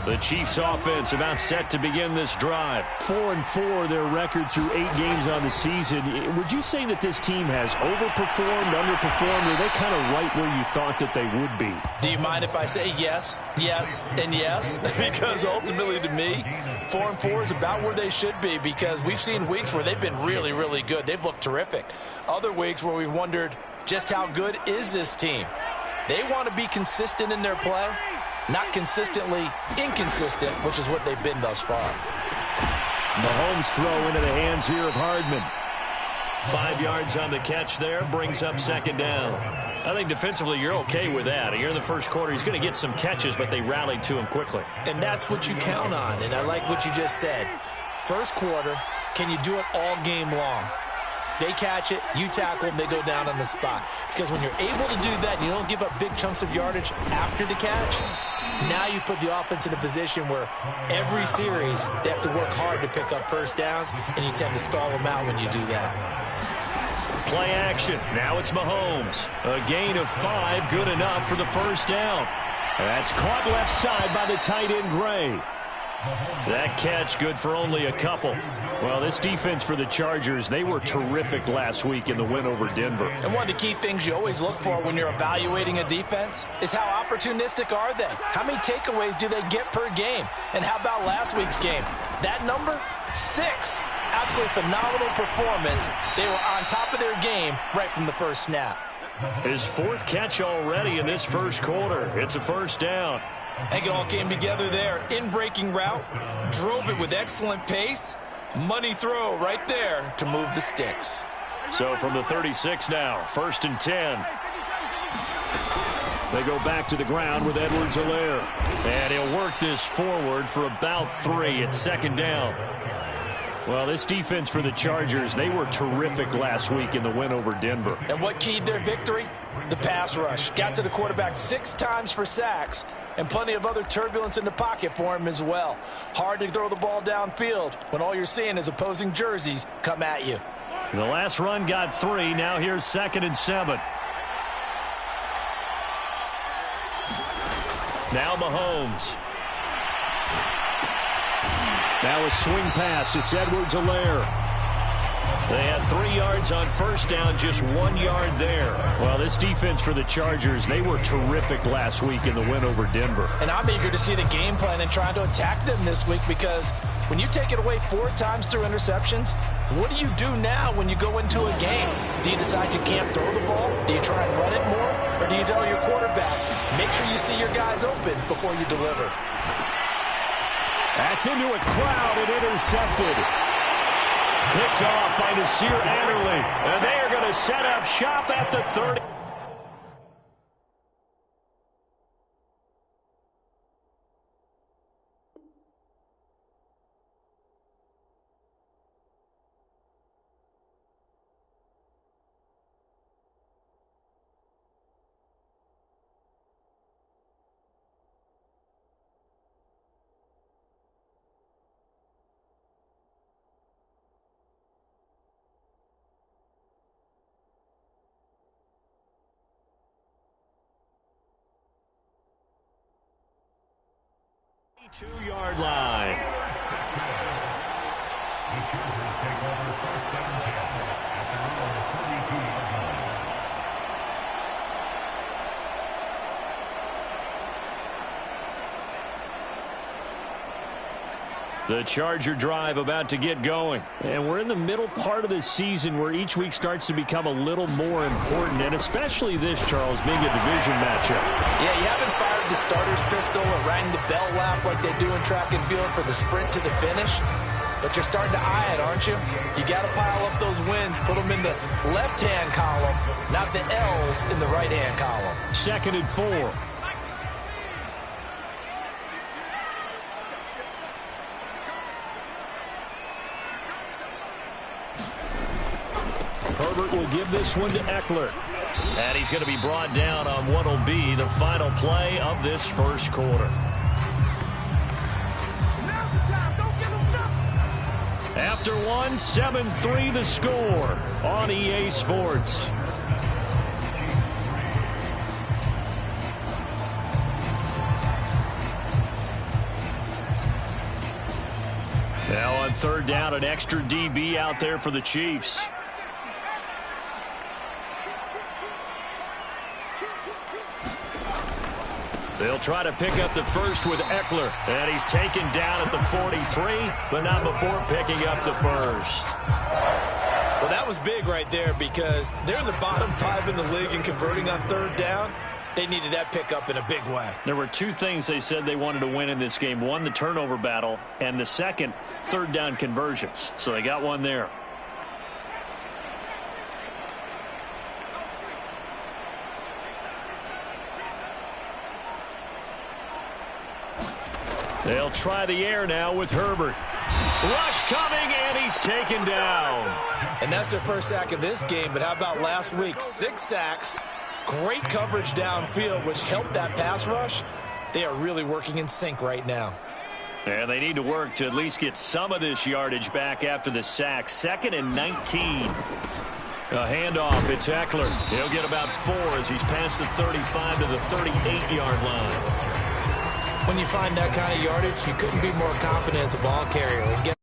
The Chiefs offense about set to begin this drive. 4-4 their record through 8 games on the season. Would you say that this team has overperformed, underperformed, or are they kind of right where you thought that they would be? Do you mind if I say yes, yes, and yes? Because ultimately to me, 4-4 is about where they should be, because we've seen weeks where they've been really, really good. They've looked terrific. Other weeks where we've wondered just how good is this team. They want to be consistent in their play. Not consistently inconsistent, which is what they've been thus far. Mahomes throw into the hands here of Hardman. 5 yards on the catch there, brings up second down. I think defensively you're okay with that. Here in the first quarter, he's going to get some catches, but they rallied to him quickly. And that's what you count on, and I like what you just said. First quarter, can you do it all game long? They catch it, you tackle them, they go down on the spot. Because when you're able to do that, and you don't give up big chunks of yardage after the catch, now you put the offense in a position where every series they have to work hard to pick up first downs, and you tend to stall them out when you do that. Play action. Now it's Mahomes. A gain of 5, good enough for the first down. That's caught left side by the tight end, Gray. That catch good for only a couple. Well, this defense for the Chargers, they were terrific last week in the win over Denver. And one of the key things you always look for when you're evaluating a defense is how opportunistic are they? How many takeaways do they get per game? And how about last week's game? That number, 6. Absolutely phenomenal performance. They were on top of their game right from the first snap. His 4th catch already in this first quarter. It's a first down. I think it all came together there. In-breaking route, drove it with excellent pace. Money throw right there to move the sticks. So from the 36 now, 1st and 10. They go back to the ground with Edwards-Helaire. And he'll work this forward for about 3 at second down. Well, this defense for the Chargers, they were terrific last week in the win over Denver. And what keyed their victory? The pass rush. Got to the quarterback 6 times for sacks, and plenty of other turbulence in the pocket for him as well. Hard to throw the ball downfield when all you're seeing is opposing jerseys come at you. The last run got 3. Now here's 2nd and 7. Now Mahomes. Now a swing pass. It's Edwards-Helaire. They had 3 yards on first down, just 1 yard there. Well, this defense for the Chargers, they were terrific last week in the win over Denver. And I'm eager to see the game plan and trying to attack them this week, because when you take it away 4 times through interceptions, what do you do now when you go into a game? Do you decide you can't throw the ball? Do you try and run it more? Or do you tell your quarterback, make sure you see your guys open before you deliver? That's into a crowd and intercepted. Picked off by Nasir Adderley. And they are going to set up shop at the 30. Two-yard line. The Charger drive about to get going. And we're in the middle part of the season where each week starts to become a little more important, and especially this, Charles, being a division matchup. Yeah, you haven't fired the starter's pistol or rang the bell lap like they do in track and field for the sprint to the finish. But you're starting to eye it, aren't you? You got to pile up those wins, put them in the left-hand column, not the L's in the right-hand column. 2nd and 4. Herbert will give this one to Eckler. And he's going to be brought down on what will be the final play of this first quarter. After one, 7-3 the score on EA Sports. third down, an extra DB out there for the Chiefs. They'll try to pick up the first with Eckler. And he's taken down at the 43, but not before picking up the first. Well, that was big right there because they're in the bottom 5 in the league and converting on third down. They needed that pickup in a big way. There were two things they said they wanted to win in this game. One, the turnover battle, and the second, third down conversions. So they got one there. They'll try the air now with Herbert. Rush coming, and he's taken down. And that's their first sack of this game, but how about last week? 6 sacks, great coverage downfield, which helped that pass rush. They are really working in sync right now. And they need to work to at least get some of this yardage back after the sack. 2nd and 19. A handoff, it's Eckler. He'll get about 4 as he's past the 35 to the 38-yard line. When you find that kind of yardage, you couldn't be more confident as a ball carrier. And